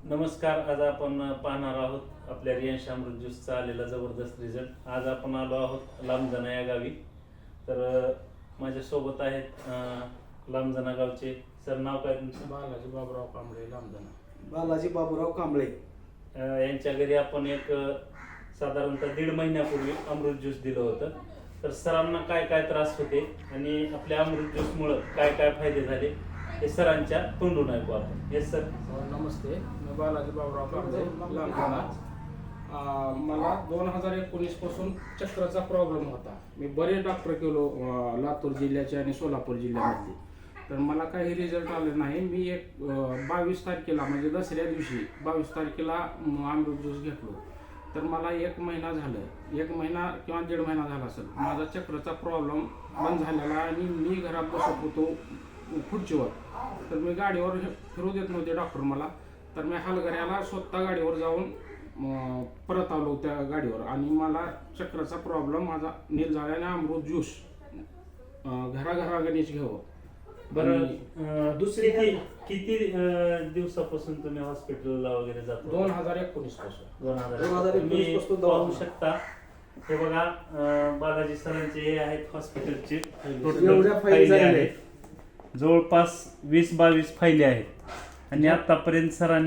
नमस्कार. आज आपण पाहणार आहोत आपल्या रियांश अमृत ज्यूसचा आलेला जबरदस्त रिझल्ट. आज आपण आलो आहोत लांबजना या गावी. तर माझ्यासोबत आहेत लांबजना गावचे सर. नाव काय तुमचं? बालाजी बाबुराव कांबळे, लांबजना. बालाजी बाबुराव कांबळे. यांच्या घरी आपण एक साधारणतः 1.5 महिन्यापूर्वी अमृत ज्यूस दिलं होतं. तर सरांना काय काय त्रास होते आणि आपल्या अमृत ज्यूसमुळं काय काय फायदे झाले हे सरांच्या तोंडून ऐकू आपण. Yes sir. नमस्ते, मी बालाजी बाबुराव कांबळे, लांबजना. मला 2019 पासून चक्राचा प्रॉब्लेम होता. मी बरेच डॉक्टर केलो लातूर जिल्ह्याचे आणि सोलापूर जिल्ह्यामध्ये, तर मला काही रिझल्ट आले नाही. मी एक 22 तारखेला म्हणजे दसऱ्या दिवशी 22 तारखेला अमृत ज्यूस घेतलो. तर मला 1 महिना झालं, 1 महिना किंवा 1.5 महिना झाला असेल. माझा चक्राचा प्रॉब्लेम बंद झालेला आणि मी घरात बसत होतो खुर्चीवर. तर मी गाडीवर फिरू देत नव्हते डॉक्टर मला. तर मी हलगऱ्याला स्वतः गाडीवर जाऊन परत आलो त्या गाडीवर आणि मला चक्राचा प्रॉब्लेम माझा नील झाला आणि अमृत ज्यूस घराघरागणीच घ्यावं. बरं, दुसरी किती दिवसापासून तुम्ही हॉस्पिटलला वगैरे जातो? 2019 पासून. 2019 पासून पाहू शकता. हे बघा, बालाजी सरांचे हे आहेत हॉस्पिटलचे एवढ्या फाईली फायले झालेल्या आहेत. जवळपास 20-22 फायले आहेत आणि आतापर्यंत सरांनी